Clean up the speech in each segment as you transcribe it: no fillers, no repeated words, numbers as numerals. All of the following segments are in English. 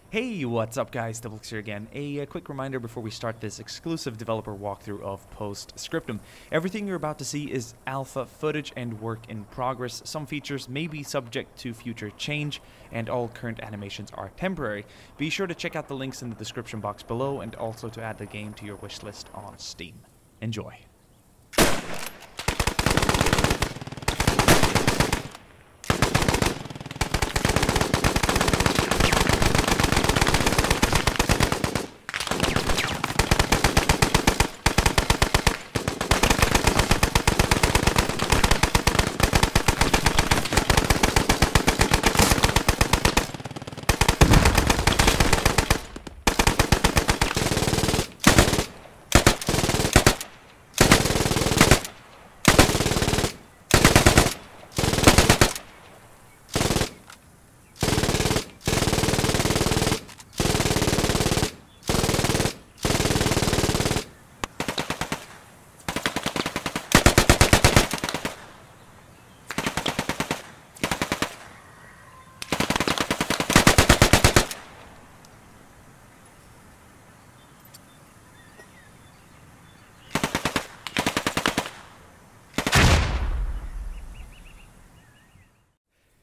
Hey, what's up guys, DiplexHeated here again. A quick reminder before we start this exclusive developer walkthrough of Post Scriptum. Everything you're about to see is alpha footage and work in progress. Some features may be subject to future change, and all current animations are temporary. Be sure to check out the links in the description box below, and also to add the game to your wishlist on Steam. Enjoy.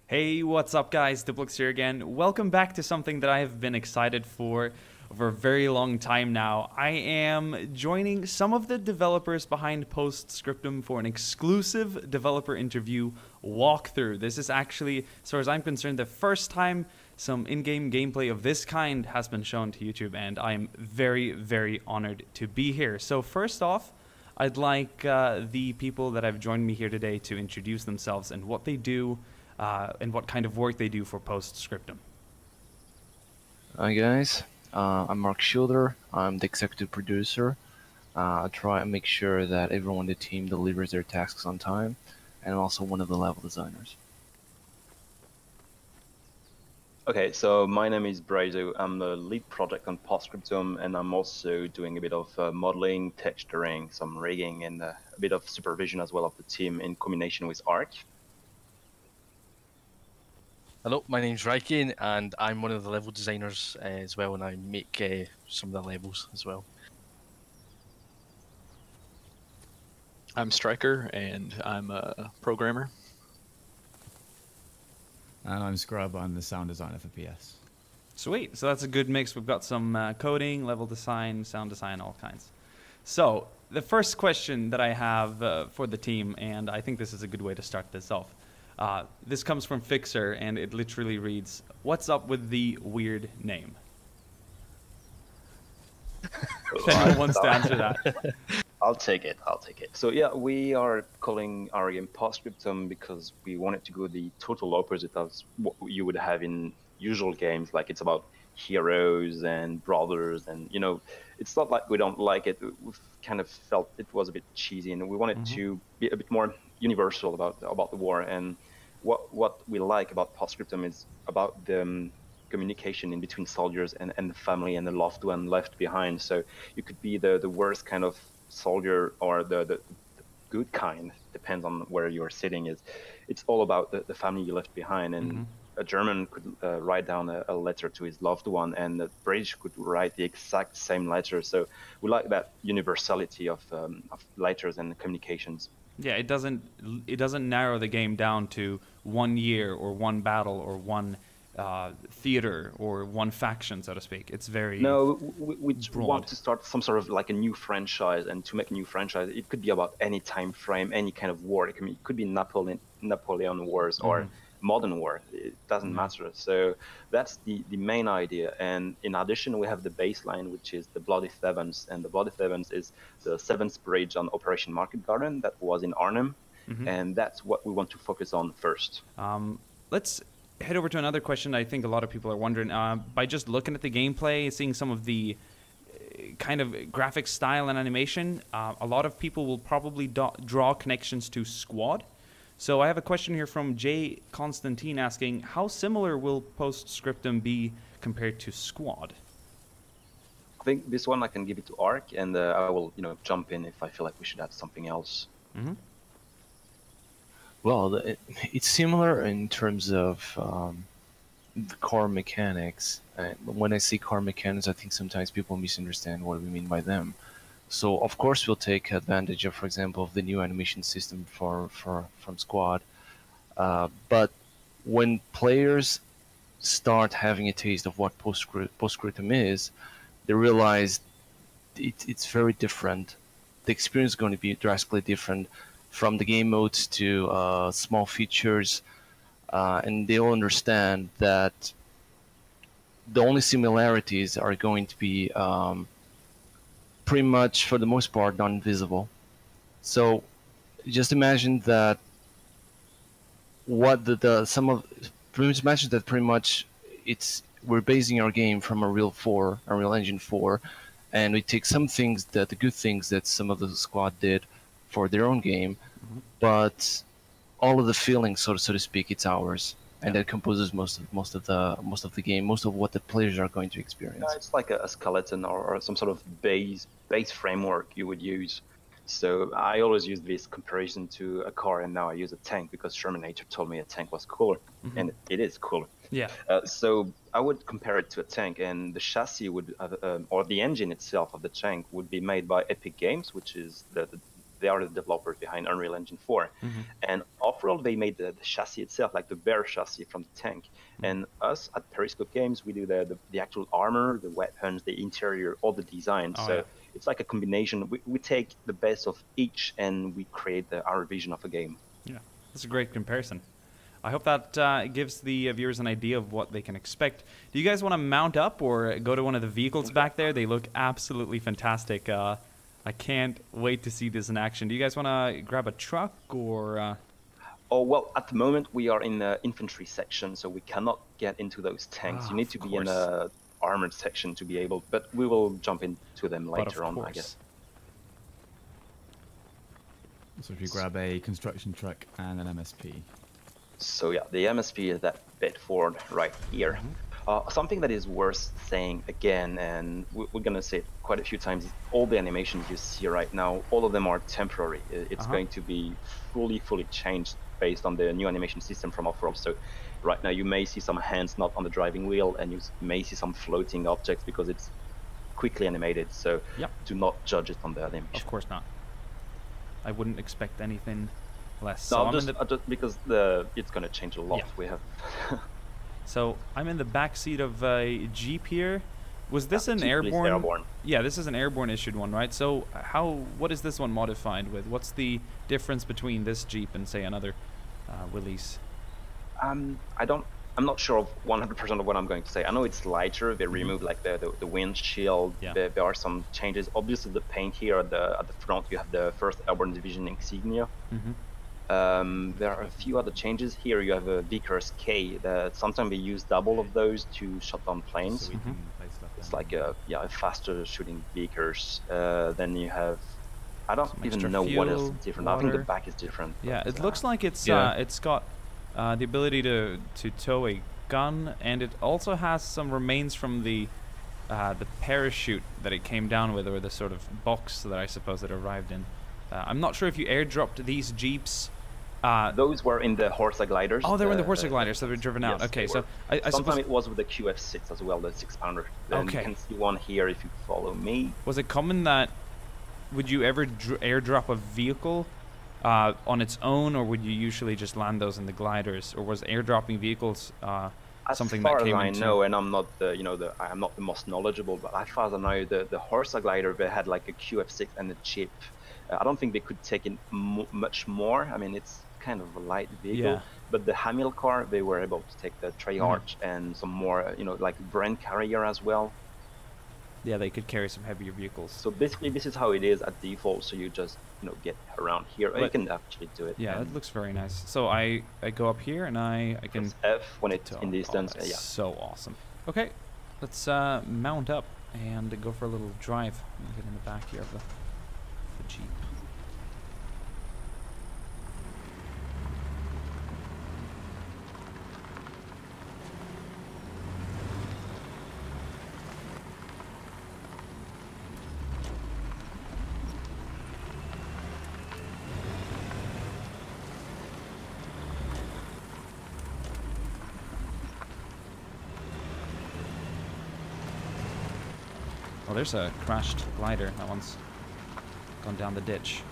Hey, what's up guys, DiplexHeated here again. Welcome back to something that I have been excited for a very long time now. I am joining some of the developers behind Post Scriptum for an exclusive developer interview walkthrough. This is actually, as far as I'm concerned, the first time some in-game gameplay of this kind has been shown to YouTube, and I'm very honored to be here. So first off, I'd like the people that have joined me here today to introduce themselves and what they do, and what kind of work they do for Post Scriptum. Hi guys, I'm Mark Schilder. I'm the executive producer. I try and make sure that everyone on the team delivers their tasks on time, and I'm also one of the level designers. Okay, so my name is Braido. I'm the lead project on Post Scriptum, and I'm also doing a bit of modeling, texturing, some rigging, and a bit of supervision as well of the team in combination with Arc. Hello, my name's Ryken, and I'm one of the level designers as well, and I make some of the levels as well. I'm Striker, and I'm a programmer. And I'm Scrub on the sound design of FPS. Sweet, so that's a good mix. We've got some coding, level design, sound design, all kinds. So the first question that I have for the team, and I think this is a good way to start this off. This comes from Fixer, and it literally reads, "What's up with the weird name?" If anyone wants to answer that. I'll take it. So yeah, we are calling our game Post Scriptum because we wanted to go the total opposite of what you would have in usual games. Like, it's about heroes and brothers, and it's not like we don't like it. We've kind of felt it was a bit cheesy, and we wanted to be a bit more universal about the war. And what we like about Post Scriptum is about the communication in between soldiers and the family and the loved one left behind. So you could be the worst kind of soldier or the good kind, depends on where you're sitting. It's all about the family you left behind. And a German could write down a letter to his loved one, and the British could write the exact same letter. So we like that universality of letters and communications. Yeah, it doesn't narrow the game down to 1 year or one battle or one theater or one faction, so to speak. It's very we broad. Want to start some sort of like a new franchise, and to make a new franchise, it could be about any time frame, any kind of war. It could be Napoleon Wars or modern war. It doesn't matter. So that's the main idea. And in addition, we have the baseline, which is the Bloody Sevens, and the Bloody Sevens is the 7th bridge on Operation Market Garden that was in Arnhem, and that's what we want to focus on first. Let's head over to another question I think a lot of people are wondering. By just looking at the gameplay, seeing some of the kind of graphic style and animation, a lot of people will probably draw connections to Squad. So I have a question here from Jay Constantine asking, how similar will Post Scriptum be compared to Squad? I think this one I can give it to Arc, and I will jump in if I feel like we should add something else. Well, it's similar in terms of the car mechanics. And when I say car mechanics, I think sometimes people misunderstand what we mean by them. So of course we'll take advantage of, for example, of the new animation system from Squad. But when players start having a taste of what Postscriptum is, they realize it's very different. The experience is going to be drastically different, from the game modes to small features, and they'll understand that the only similarities are going to be pretty much, for the most part, non-visible. So just imagine that what the some of pretty much imagine that pretty much we're basing our game from Unreal Engine 4, and we take some things, that the good things that some of the squad did for their own game, but all of the feelings, so to speak, it's ours, and that composes most of the game, most of what the players are going to experience. It's like a skeleton or some sort of base framework you would use. So I always use this comparison to a car, and now I use a tank because Shermanator told me a tank was cooler, and it is cooler. Yeah. So I would compare it to a tank, and the chassis would, or the engine itself of the tank would be made by Epic Games, which is they are the developers behind Unreal Engine 4. And overall, they made the chassis itself, like the bare chassis from the tank. And us at Periscope Games, we do the actual armor, the weapons, the interior, all the design. It's like a combination. We take the best of each, and we create our vision of a game. Yeah, that's a great comparison. I hope that gives the viewers an idea of what they can expect. Do you guys want to mount up or go to one of the vehicles back there? They look absolutely fantastic. I can't wait to see this in action. Do you guys want to grab a truck or... Oh, well, at the moment we are in the infantry section, so we cannot get into those tanks. You need to be in a armored section to be able, but we will jump into them later on, I guess. So if you grab a construction truck and an MSP. So yeah, the MSP is that Bedford right here. Something that is worth saying again, and we're going to say it quite a few times, is all the animations you see right now, all of them are temporary. It's going to be fully changed based on the new animation system from Off-Roll. So right now you may see some hands not on the driving wheel, and you may see some floating objects because it's quickly animated. So do not judge it on the animation. Of course not. I wouldn't expect anything less. No, So just because it's going to change a lot. We have... So I'm in the back seat of a Jeep here. Was this an airborne? Yeah, this is an airborne issued one, right? So what is this one modified with? What's the difference between this Jeep and say another Willys? I'm not sure of 100% of what I'm going to say. I know it's lighter. They removed like the windshield. There are some changes. Obviously, the paint here at the front, you have the 1st Airborne Division insignia. There are a few other changes here. You have a Vickers K. That sometimes we use double of those to shut down planes. So it's like a faster shooting Vickers. Then you have, I don't even know what else is different. I think the back is different. Yeah, it looks like it's got the ability to tow a gun, and it also has some remains from the parachute that it came down with, or the sort of box that I suppose it arrived in. I'm not sure if you airdropped these Jeeps. Those were in the Horsa gliders. Oh, they were in the Horsa gliders, so they were driven out. Yes, okay, so I sometimes suppose it was with the QF6 as well, the 6-pounder. Then you can see one here if you follow me. Was it common that would you ever airdrop a vehicle on its own, or would you usually just land those in the gliders, or was airdropping vehicles something that came into? As far as I know, and I'm not I'm not the most knowledgeable, but as far as I know, the Horsa glider, they had like a QF6 and a chip. I don't think they could take in much more. I mean, it's kind of a light vehicle, but the Hamilcar, they were able to take the Treyarch and some more, like Brand carrier as well. Yeah, they could carry some heavier vehicles. So basically, this is how it is at default. So you just get around here. You can actually do it. Yeah, it looks very nice. So I go up here and I can F when it's in distance. Yeah, so awesome. Okay, let's mount up and go for a little drive. I'm gonna get in the back here of the Jeep. Oh, there's a crashed glider. That one's gone down the ditch.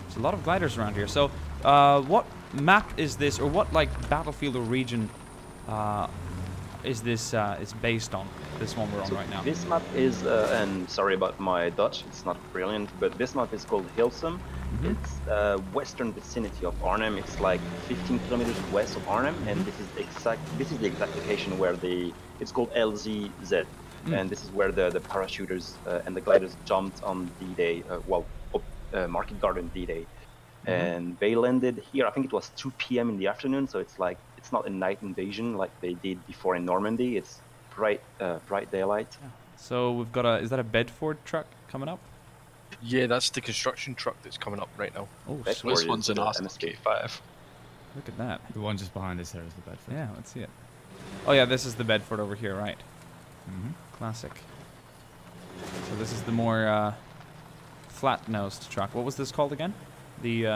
There's a lot of gliders around here. So, what map is this, or what like battlefield or region is this is based on? This one we're on right now. This map is, and sorry about my Dutch, it's not brilliant, but this map is called Hilsum. It's western vicinity of Arnhem. It's like 15 kilometers west of Arnhem, and this is the exact location where it's called LZZ, and this is where the parachuters and the gliders jumped on D-Day, Market Garden D-Day, and they landed here. I think it was 2 p.m. in the afternoon, so it's like it's not a night invasion like they did before in Normandy. It's bright daylight. Yeah. So we've got is that a Bedford truck coming up? Yeah, that's the construction truck that's coming up right now. Oh, Bedford sweet. This one's an is Austin MSK. K5. Look at that. The one just behind us here is the Bedford. Yeah, let's see it. Oh yeah, this is the Bedford over here, right? Classic. So this is the more flat-nosed truck. What was this called again? The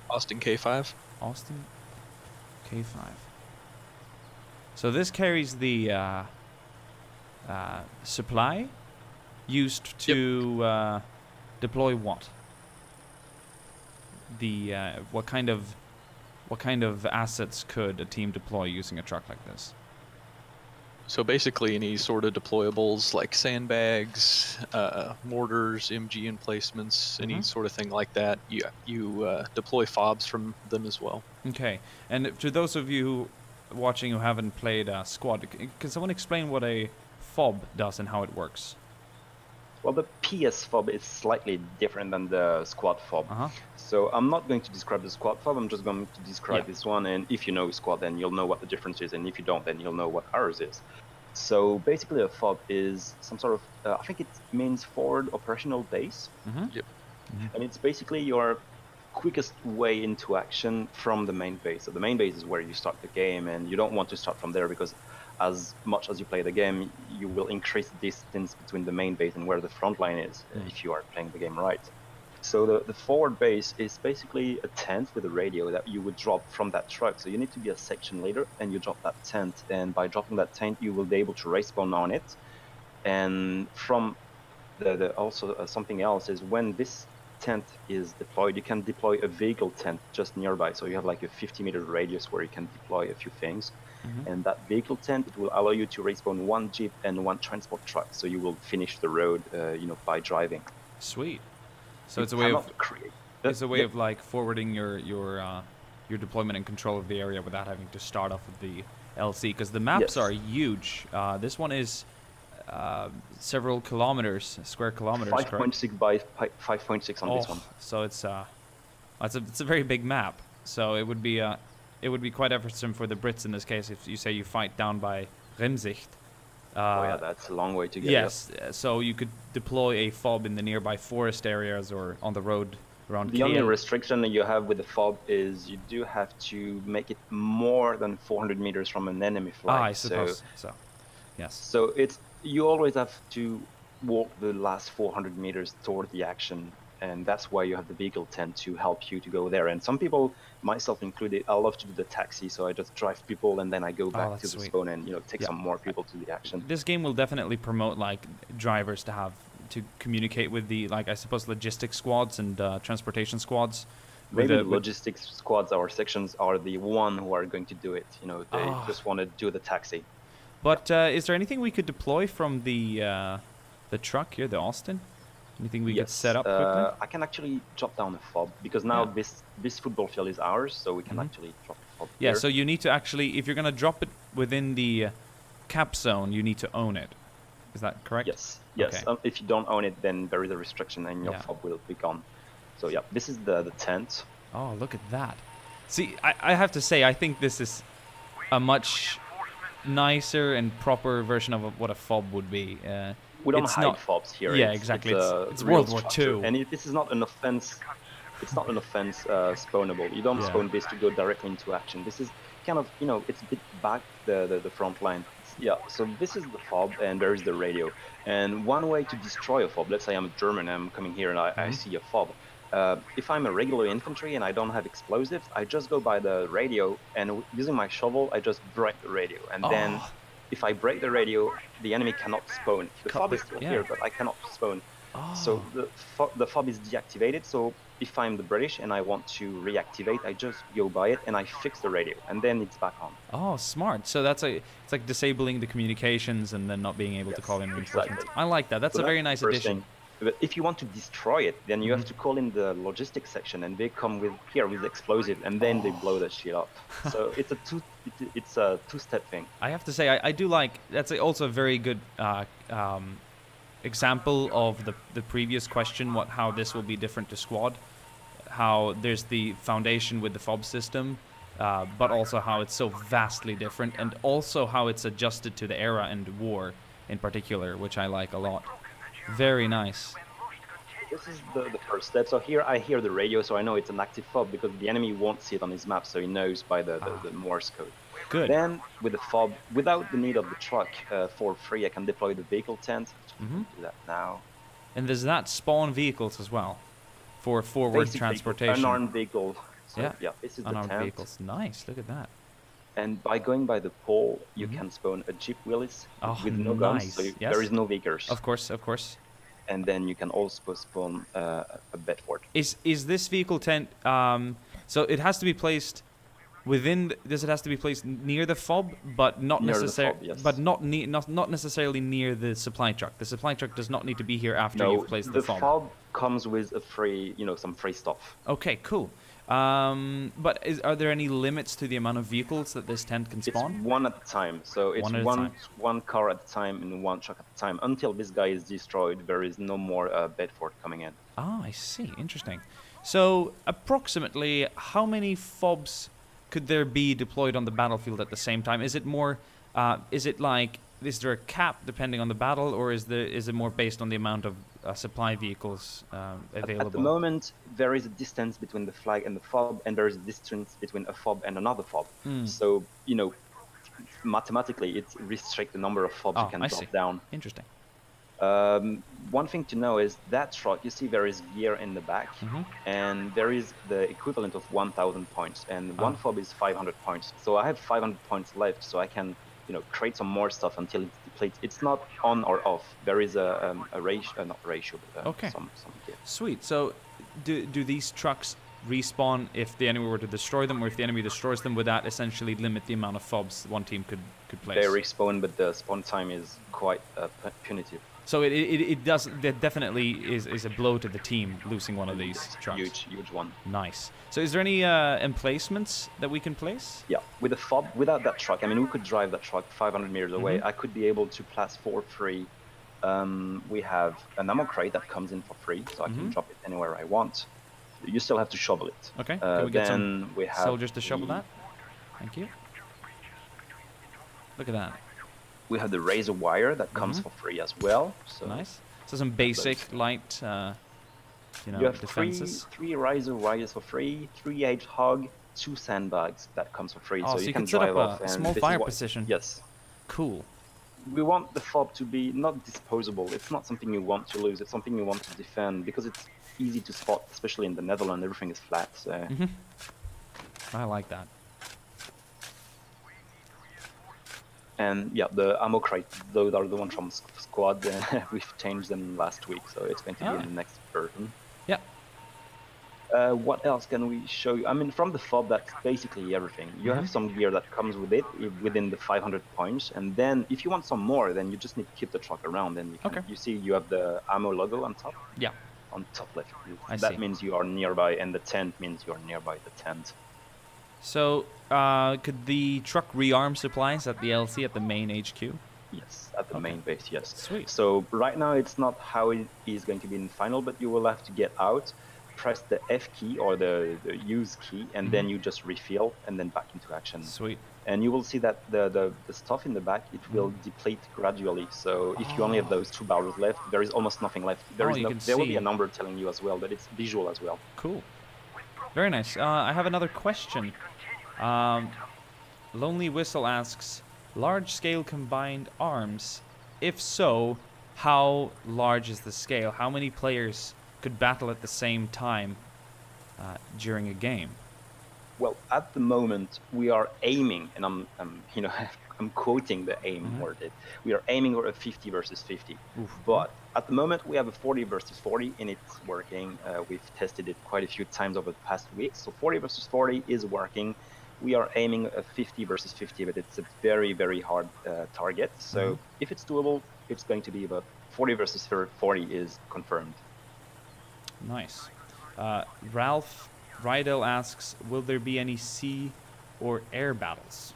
Austin K5. Austin K5. So this carries the supply used to deploy what? The what kind of assets could a team deploy using a truck like this? So basically any sort of deployables like sandbags, mortars, MG emplacements, any sort of thing like that. You deploy fobs from them as well. Okay, and to those of you watching who haven't played Squad, can someone explain what a fob does and how it works? Well, the PS fob is slightly different than the squad fob. So I'm not going to describe the squad fob, I'm just going to describe this one, and if you know squad, then you'll know what the difference is, and if you don't, then you'll know what ours is. So basically a fob is some sort of, I think it means forward operational base. And it's basically your quickest way into action from the main base. So the main base is where you start the game, and you don't want to start from there because as much as you play the game, you will increase the distance between the main base and where the front line is if you are playing the game right. So the forward base is basically a tent with a radio that you would drop from that truck. So you need to be a section leader and you drop that tent, and by dropping that tent you will be able to respawn on it. And from also something else is when this tent is deployed, you can deploy a vehicle tent just nearby. So you have like a 50-meter radius where you can deploy a few things. And that vehicle tent, it will allow you to respawn 1 jeep and 1 transport truck. So you will finish the road, by driving. Sweet. So it's a way of create. It's a way of like forwarding your deployment and control of the area without having to start off with the LC, because the maps are huge. This one is several square kilometers. 5.6 by 5.6 on this one. So it's a very big map. So it would be quite effortsome for the Brits in this case if you say you fight down by Remzicht. That's a long way to get. Yes, so you could deploy a fob in the nearby forest areas or on the road around The Kiel. only restriction that you have with the fob is you do have to make it more than 400 meters from an enemy flight. I suppose so. Yes. So you always have to walk the last 400 meters toward the action, and that's why you have the vehicle tent to help you to go there. And some people, myself included, I love to do the taxi, so I just drive people and then I go back to the spawn and take some more people to the action. This game will definitely promote like drivers to communicate with the I suppose logistics squads and transportation squads. Maybe the logistics squads or sections are the one who are going to do it. They just want to do the taxi. But is there anything we could deploy from the truck here, the Austin? Anything we could set up quickly? I can actually drop down a fob because now this football field is ours, so we can actually drop a fob. Yeah, here. so you need to actually, if you're going to drop it within the cap zone, you need to own it. Is that correct? Yes. Okay. If you don't own it, then there is a restriction and your fob will be gone. So yeah, this is the tent. Oh, look at that. See, I have to say, I think this is a much nicer and proper version of what a fob would be. We don't hide fobs here. Yeah, exactly. It's World War II. And this is not an offense. It's not an offense spawnable. You don't spawn this to go directly into action. This is kind of, it's a bit back the front line. Yeah, so this is the fob and there is the radio. And one way to destroy a fob, let's say I'm a German, I'm coming here and I see a fob. If I'm a regular infantry and I don't have explosives, I just go by the radio and using my shovel, I just break the radio. And then if I break the radio, the enemy cannot spawn. The fob is still here, but I cannot spawn. So the fob is deactivated. So if I'm the British and I want to reactivate, I just go by it and I fix the radio, and then it's back on. Oh, smart. So it's like disabling the communications and then not being able to call in reinforcements. Exactly. I like that. That's a very nice addition. But if you want to destroy it, then you have to call in the logistics section, and they come with explosive, and then they blow that shit up. So it's a two-step thing. I have to say, I do like, that's also a very good example of the previous question, how this will be different to Squad, how there's the foundation with the fob system, but also how it's so vastly different, and also how it's adjusted to the era and war in particular, which I like a lot. Very nice. This is the first step. So here I hear the radio, so I know it's an active fob because the enemy won't see it on his map, so he knows by the Morse code. Good. Then with the fob, without the need of the truck, for free, I can deploy the vehicle tent. Do that now. And does that spawn vehicles as well for forward Basic transportation? Vehicle, unarmed vehicle. So, yeah. This is unarmed the tent. vehicles. Nice. Look at that. And by going by the pole, you can spawn a Jeep Willys with no guns, so there is no vehicles. Of course, of course. And then you can also spawn a Bedford. Is this vehicle tent? So it has to be placed within. Does it has to be placed near the fob, but not necessarily? Yes. But not necessarily near the supply truck. The supply truck does not need to be here after you've placed the fob. The fob comes with a free, some free stuff. Okay, cool. But are there any limits to the amount of vehicles that this tent can spawn? It's one at a time. So it's one car at a time and one truck at a time. Until this guy is destroyed, there is no more Bedford coming in. Ah, I see. Interesting. So approximately how many fobs could there be deployed on the battlefield at the same time? Is it more? Is there a cap depending on the battle, or is it more based on the amount of supply vehicles available? At the moment, there is a distance between the flag and the fob, and there is a distance between a fob and another fob. So, mathematically, it restricts the number of fobs you can drop down. Interesting. One thing to know is that truck, you see there is gear in the back, and there is the equivalent of 1,000 points, and one fob is 500 points. So I have 500 points left, so I can create some more stuff until it depletes. It's not on or off. There is a ratio, not ratio, but some gear. Sweet. So do these trucks respawn if the enemy were to destroy them, or if the enemy destroys them, would that essentially limit the amount of fobs one team could place? They respawn, but the spawn time is quite punitive. So that definitely is a blow to the team, losing one of these trucks. Huge one. Nice. So is there any emplacements that we can place? Yeah, with the fob, without that truck, I mean, we could drive that truck 500 meters away. I could be able to place for free. We have an ammo crate that comes in for free, so I can drop it anywhere I want. You still have to shovel it. Okay, can we get some soldiers to shovel that? Thank you. Look at that. We have the razor wire that comes for free as well. So nice. So some basic light, you have defenses. Three razor wires for free, 3 hedgehog, 2 sandbags that comes for free. So you can drive set off up a small fire position. Yes. Cool. We want the fob to be not disposable. It's not something you want to lose. It's something you want to defend because it's easy to spot, especially in the Netherlands. Everything is flat. So. I like that. And yeah, the ammo crate, those are the ones from Squad. We've changed them last week, so it's going to be in the next version. Yeah. What else can we show you? I mean, from the fob, that's basically everything. You have some gear that comes with it within the 500 points, and then if you want some more, then you just need to keep the truck around. Then you can, you see you have the ammo logo on top. Yeah. On top left. That means you are nearby, and the tent means you are nearby the tent. So, could the truck rearm supplies at the LC at the main HQ? Yes, at the main base, yes. Sweet. So right now it's not how it is going to be in final, but you will have to get out, press the F key or the use key, and then you just refill and then back into action. Sweet. And you will see that the stuff in the back, it will deplete gradually. So if you only have those 2 barrels left, there is almost nothing left. There will be a number telling you as well, but it's visual as well. Cool. Very nice. I have another question. Lonely Whistle asks, large-scale combined arms? If so, how large is the scale? How many players could battle at the same time during a game? Well, at the moment we are aiming, and I'm I'm quoting the aim word. We are aiming for a 50 versus 50. Oof. But at the moment, we have a 40 versus 40, and it's working. We've tested it quite a few times over the past weeks. So 40 versus 40 is working. We are aiming a 50 versus 50, but it's a very, very hard target. So if it's doable, it's going to be about 40 versus 40 is confirmed. Nice. Ralph Rydell asks, will there be any sea or air battles?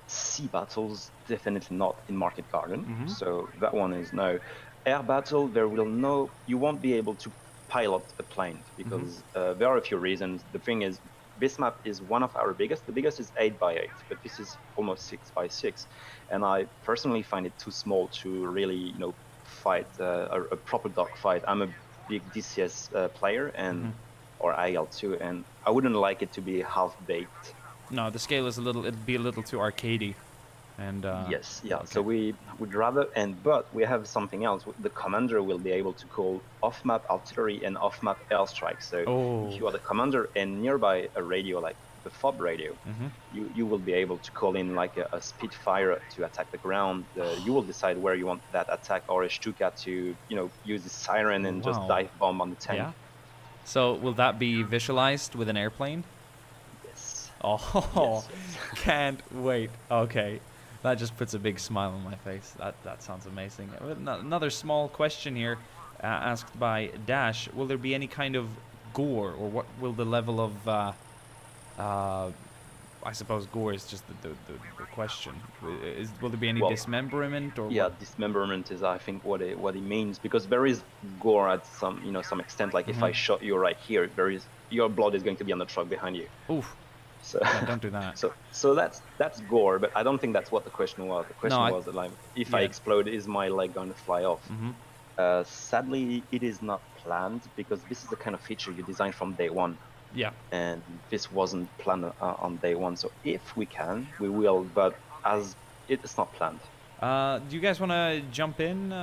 Sea battles, definitely not in Market Garden. So that one is no. Air battle, you won't be able to pilot a plane because there are a few reasons. The thing is, this map is one of our biggest. The biggest is 8x8, but this is almost 6x6. And I personally find it too small to really, fight a proper dogfight. I'm a big DCS player and or IL too, and I wouldn't like it to be half-baked. No, the scale is it'd be a little too arcadey. And yes, yeah. okay. So we would rather, but we have something else. The commander will be able to call off-map artillery and off-map airstrike. So if you are the commander and nearby a radio like the FOB radio, you will be able to call in like a Spitfire to attack the ground. You will decide where you want that attack, or a Stuka to use the siren and just dive bomb on the tank. Yeah. So will that be visualized with an airplane? Yes. Oh, yes. Can't wait. Okay. That just puts a big smile on my face. That sounds amazing. Another small question here, asked by Dash. Will there be any kind of gore, or what will the level of I suppose gore is just the question. Will there be any dismemberment or? Yeah, what? Dismemberment is, I think, what it means, because there is gore at some extent. Like if I shot you right here, your blood is going to be on the truck behind you. Oof. So yeah, don't do that. So that's gore, but I don't think that's what the question was. The question was that, like, if I explode, is my leg going to fly off? Sadly, it is not planned, because this is the kind of feature you design from day one. Yeah. And this wasn't planned on day one. So if we can, we will, but as it's not planned. Do you guys want to jump in,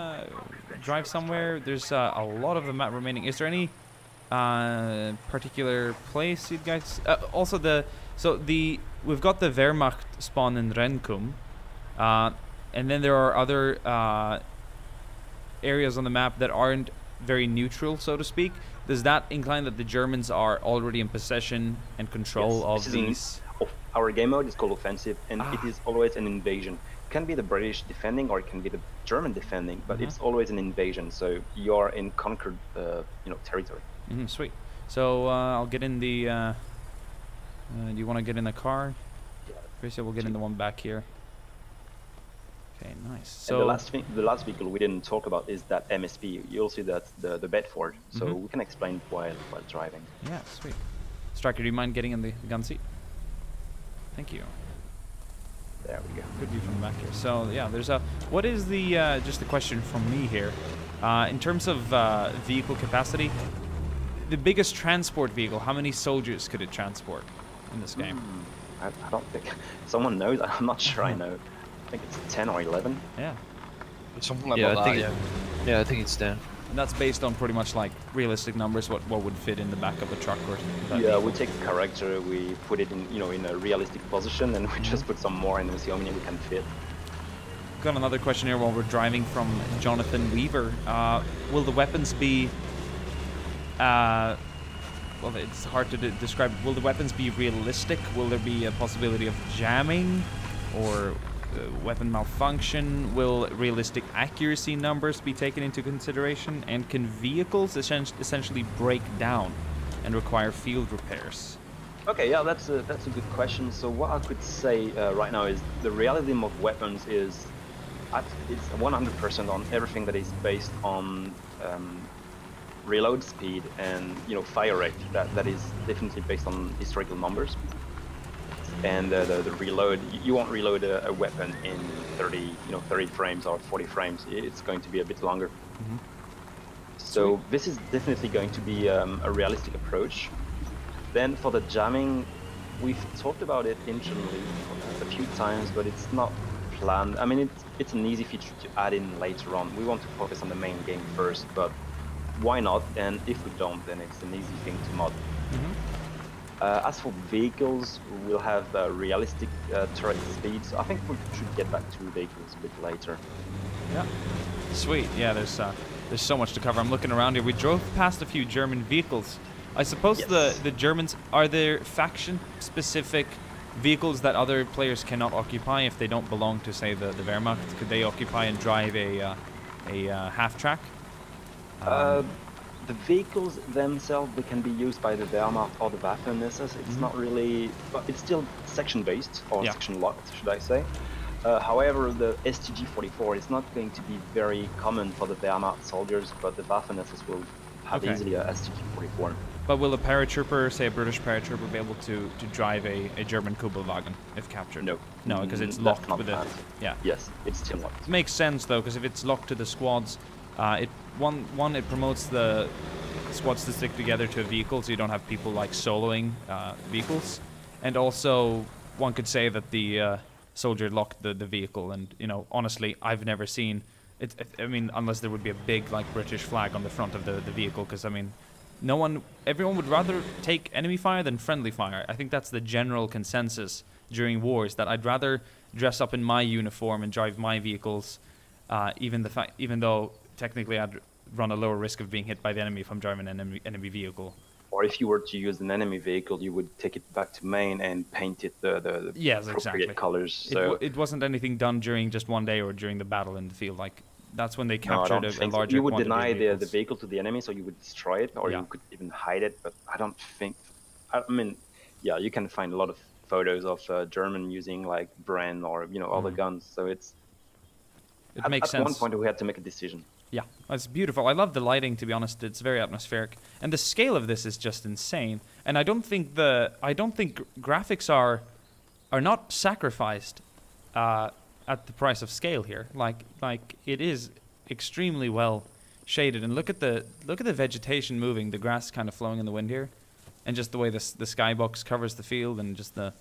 drive somewhere? There's a lot of the map remaining. Is there any particular place you guys? Also, we've got the Wehrmacht spawn in Renkum, and then there are other areas on the map that aren't very neutral, so to speak. Does that incline that the Germans are already in possession and control of these? Our game mode is called offensive, and it is always an invasion. It can be the British defending, or it can be the German defending, but it's always an invasion. So you are in conquered, territory. Sweet. So I'll get in the. Do you want to get in the car? Yeah. Chris, we'll get in the one back here. Okay, nice. So and the last vehicle we didn't talk about is that MSP. You'll see that the Bedford. So we can explain while driving. Yeah, sweet. Striker, do you mind getting in the gun seat? Thank you. There we go. Good view from the back here. So yeah, there's a. What is the just a question from me here? In terms of vehicle capacity, the biggest transport vehicle, how many soldiers could it transport in this game? I don't think someone knows. I'm not sure. I know. I think it's 10 or 11. Yeah. Something like Yeah, that. Yeah, I think it's 10. And that's based on pretty much like realistic numbers. What would fit in the back of a truck or that Yeah, vehicle. we take a character, we put it in in a realistic position, and we just put some more, and we see how many we can fit. Got another question here while we're driving from Jonathan Weaver. Will the weapons be? Well, it's hard to describe. Will the weapons be realistic? Will there be a possibility of jamming, or weapon malfunction? Will realistic accuracy numbers be taken into consideration? And can vehicles essentially break down and require field repairs? Okay, yeah, that's a good question. So what I could say right now is the realism of weapons is it's 100% on everything that is based on reload speed and fire rate. That is definitely based on historical numbers. And the reload, you won't reload a weapon in 30 frames or 40 frames. It's going to be a bit longer. So this is definitely going to be a realistic approach. Then for the jamming, we've talked about it internally a few times, but it's not planned. I mean, it's an easy feature to add in later on. We want to focus on the main game first, but why not? And if we don't, then it's an easy thing to mod. As for vehicles, we'll have realistic turret speed. So I think we should get back to vehicles a bit later. Yeah. Sweet. Yeah, there's so much to cover. I'm looking around here. We drove past a few German vehicles. I suppose Yes. the Germans, are there faction-specific vehicles that other players cannot occupy if they don't belong to, say, the Wehrmacht? Could they occupy and drive a half-track? The vehicles themselves, they can be used by the Wehrmacht or the Waffen-SS. It's not really, but it's still section-based, or Yeah. section-locked, should I say. However, the STG-44 is not going to be very common for the Wehrmacht soldiers, but the Waffen-SS will have Okay. easily a STG-44. But will a paratrooper, say a British paratrooper, be able to drive a German Kubelwagen if captured? No. No, because it's That's locked not with the... planned. Yeah. Yes, it's still locked. It makes sense, though, because if it's locked to the squads, it promotes the squads to stick together to a vehicle, so you don't have people, like, soloing vehicles. And also, one could say that the soldier locked the vehicle, and, you know, honestly, I've never seen... I mean, unless there would be a big, like, British flag on the front of the vehicle, because, I mean... everyone would rather take enemy fire than friendly fire. I think that's the general consensus during wars, that I'd rather dress up in my uniform and drive my vehicles, even though technically I'd run a lower risk of being hit by the enemy if I'm driving an enemy vehicle. Or if you were to use an enemy vehicle, you would take it back to main and paint it the Yes, appropriate exactly. colors. So It wasn't anything done during just one day or during the battle in the field. Like, that's when they no, I captured don't a think so. larger You would quantity deny of the vehicles. vehicle to the enemy, so you would destroy it, or Yeah. you could even hide it. But I don't think. I mean, yeah, you can find a lot of photos of German using like Bren or other guns. So it's It makes at sense. one point we had to make a decision. Yeah, it's beautiful. I love the lighting, to be honest. It's very atmospheric, and the scale of this is just insane. And I don't think graphics are not sacrificed at the price of scale here. Like it is extremely well shaded. And look at the vegetation moving, the grass kind of flowing in the wind here, and just the way the skybox covers the field, and just the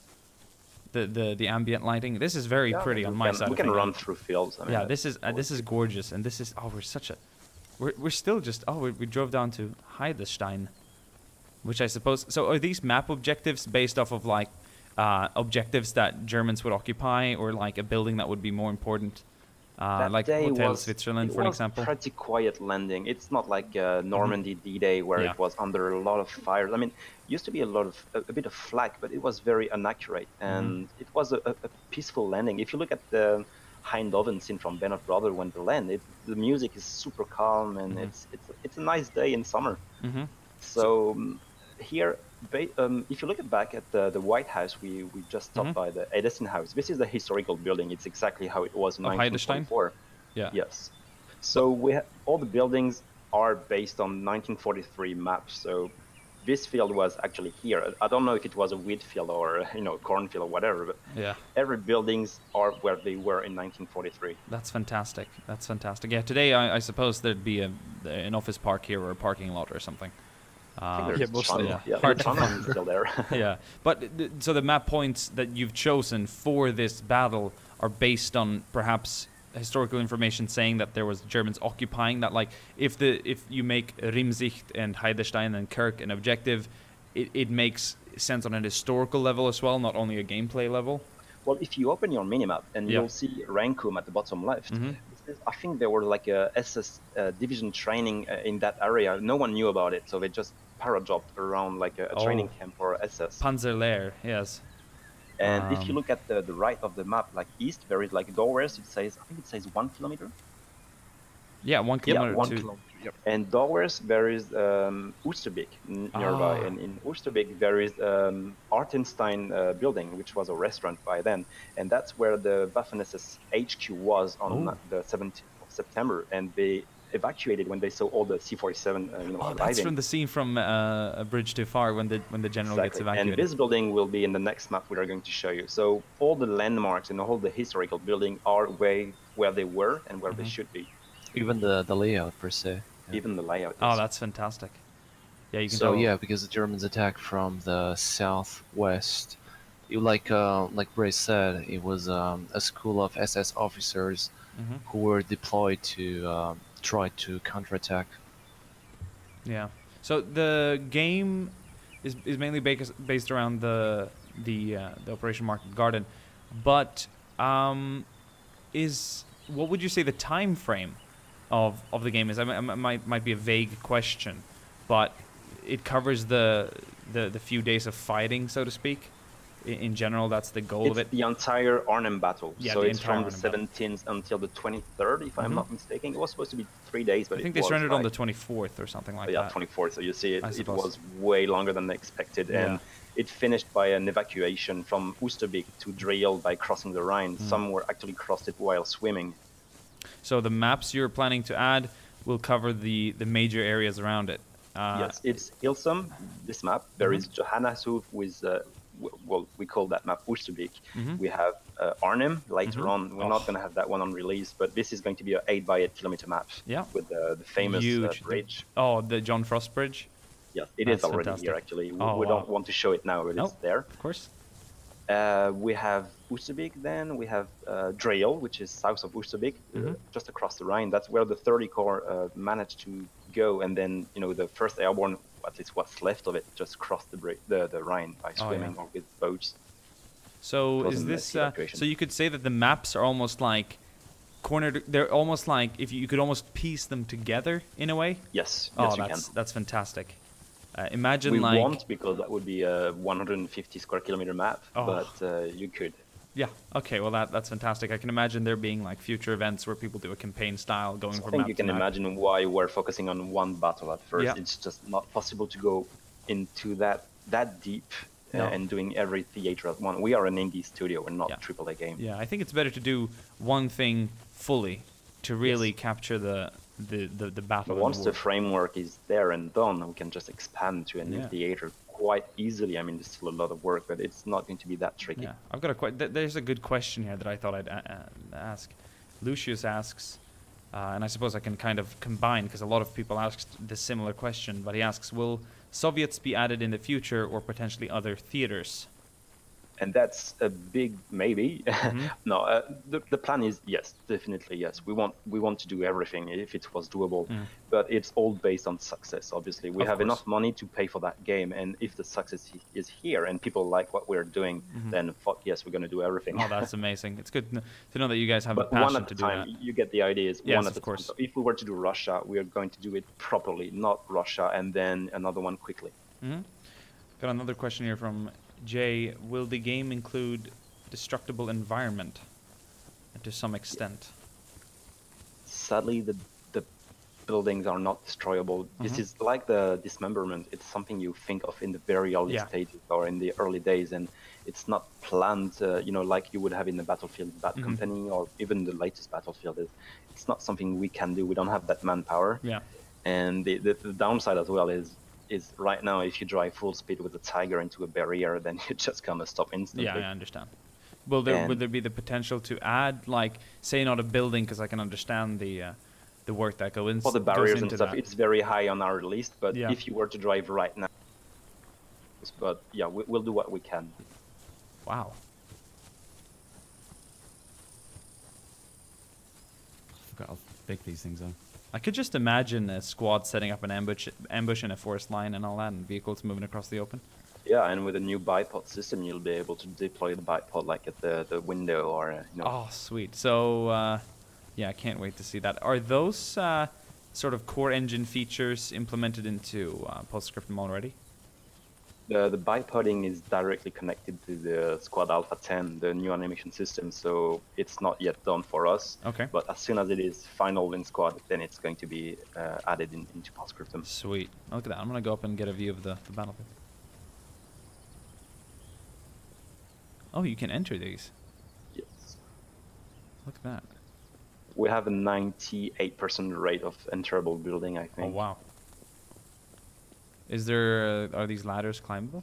ambient lighting. This is very Yeah, pretty on my side. We of can things. run through fields. I mean, Yeah, that's this is gorgeous, and this is we're still just we drove down to Heidestein, which I suppose. So are these map objectives based off of like objectives that Germans would occupy, or like a building that would be more important, That like day Hotel was- Switzerland, it for was example? Pretty quiet landing. It's not like Normandy D-Day where Yeah. it was under a lot of fire. I mean, used to be a bit of flak, but it was very inaccurate, and it was a peaceful landing. If you look at the Eindhoven scene from Bernard Brother when they land, the music is super calm, and it's a nice day in summer. Mm-hmm. So here, if you look back at the White House, we just stopped by the Edison House. This is the historical building. It's exactly how it was in Of Heidestein? 1944. Yeah. Yes. So all the buildings are based on 1943 maps. So this field was actually here. I don't know if it was a wheat field or a cornfield or whatever, but Yeah. every buildings are where they were in 1943. That's fantastic. That's fantastic. Yeah, today I suppose there'd be an office park here or a parking lot or something. I think yeah, there's mostly, tunnel. yeah. Yeah, Hard the to tunnel is still there. Yeah, but so the map points that you've chosen for this battle are based on perhaps historical information saying that there was Germans occupying that. Like if you make Rimsicht and Heidestein and Kirk an objective, it makes sense on an historical level as well, not only a gameplay level. Well, if you open your minimap and Yeah. you'll see Rankum at the bottom left, Mhm. I think there were like a SS division training in that area. No one knew about it, so they just para-dropped around like a training camp for SS. Panzerlehr, yes. And if you look at the right of the map, like east, there is like doorways. I think it says 1 kilometer. Yeah, 1 kilometer 1 to... kilometer. Yep. And doorways, there is Oosterbeek nearby. Ah. And in Oosterbeek, there is Artenstein building, which was a restaurant by then. And that's where the Waffen-SS HQ was on the 17th of September. And they evacuated when they saw all the C-47 Oh, that's arriving. from the scene from A Bridge Too Far when the general gets Exactly. evacuated. And this building will be in the next map we are going to show you. So all the landmarks and all the historical building are where they were and where they should be. Even the layout per se. Yeah. Even the layout. Oh, is. that's fantastic. Yeah, you can So tell. yeah, because the Germans attacked from the southwest. Like Bray said, it was a school of SS officers who were deployed to try to counterattack. Yeah. So the game is mainly based around the Operation Market Garden, but what would you say the time frame of the game is? Might be a vague question, but it covers the few days of fighting, so to speak. In general, that's the goal of it. It's the entire Arnhem battle. Yeah, so the it's entire from the Arnhem battle. 17th until the 23rd, if I'm not mistaken. It was supposed to be 3 days, but I think it they surrendered on like, the 24th or something like yeah, that. 24th. So you see, I it suppose. was way longer than expected, Yeah. and it finished by an evacuation from Oosterbeek to Driel by crossing the Rhine. Some were actually crossed it while swimming. So the maps you're planning to add will cover the major areas around it. Yes, it's Ilsum, this map. There is Johanneshoef with, well, we call that map Oosterbeek. We have Arnhem later on. We're not going to have that one on release, but this is going to be an 8x8 kilometer map Yeah. with the famous Huge. bridge. Oh, the John Frost Bridge? Yes, it That's is already fantastic. here, actually. We Oh, wow. don't want to show it now, but it's there. Of course. We have Oosterbeek then. We have Driel, which is south of Oosterbeek, just across the Rhine. That's where the 30 Corps managed to go. And then, you know, the 1st Airborne, at least what's left of it, just crossed the Rhine by swimming or with boats. So is this so you could say that the maps are almost like cornered, they're almost like if you could almost piece them together in a way? Yes, Oh, yes, you can. that's fantastic. Imagine We like won't, because that would be a 150 square kilometer map, but you could. yeah, okay, well that's fantastic. I can imagine there being like future events where people do a campaign style going I from think map you to can map. imagine why we're focusing on one battle at first. Yeah. It's just not possible to go into that deep No. and doing every theater at once. We are an indie studio, we're not a AAA game. Yeah, I think it's better to do one thing fully to really capture the battle. But once the framework is there and done, we can just expand to a new Yeah. theater quite easily. I mean, there's still a lot of work, but it's not going to be that tricky. Yeah, I've got there's a good question here that I thought I'd ask. Lucius asks, and I suppose I can kind of combine because a lot of people asked the similar question, but he asks, will Soviets be added in the future or potentially other theaters? And that's a big maybe. No, the plan is yes, definitely yes. We want to do everything if it was doable, but it's all based on success. Obviously, we have enough money to pay for that game, and if the success is here and people like what we're doing, then fuck yes, we're going to do everything. Oh, that's amazing. It's good to know that you guys have But the passion one at to a do time, that. you get the idea. Is Yes, one at of a course. time. So if we were to do Russia, we are going to do it properly, not Russia and then another one quickly. Got another question here from Jay. Will the game include destructible environment to some extent? Sadly, the buildings are not destroyable. This is like the dismemberment. It's something you think of in the very early stages or in the early days, and it's not planned, like you would have in the Battlefield Bad Company or even the latest Battlefield. It's not something we can do. We don't have that manpower. Yeah. And the downside as well is right now, if you drive full speed with a Tiger into a barrier, then you're just gonna stop instantly. Yeah, I understand. Will there be the potential to add, like, say, not a building, because I can understand the work that goes into For the barriers and that. stuff, it's very high on our list. But Yeah. if you were to drive right now, but yeah, we'll do what we can. Wow. I forgot how big these things are. I could just imagine a squad setting up an ambush in a forest line and all that, and vehicles moving across the open. Yeah, and with a new bipod system, you'll be able to deploy the bipod like at the window or Oh, sweet. So, yeah, I can't wait to see that. Are those sort of core engine features implemented into Post Scriptum already? The bipoding is directly connected to the Squad Alpha 10, the new animation system, so it's not yet done for us. Okay. But as soon as it is final in Squad, then it's going to be added into Post Scriptum. Sweet. Look at that. I'm going to go up and get a view of the battlefield. Oh, you can enter these. Yes. Look at that. We have a 98% rate of enterable building, I Oh, think. wow. Is there, are these ladders climbable?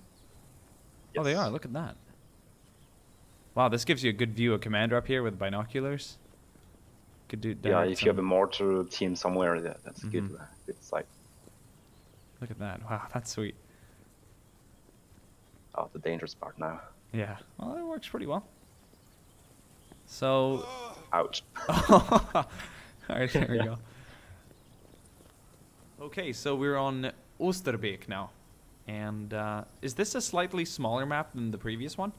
Oh, they Yes. are. Look at that. Wow, this gives you a good view of Commander up here with binoculars. Could do. Yeah, direct if you have a some- mortar team somewhere, that's good sight. Look at that. Wow, that's sweet. Oh, the dangerous part now. Yeah. Well, it works pretty well. So. Ouch. All right, there we go. Okay, so we're on Oosterbeek now, And is this a slightly smaller map than the previous one?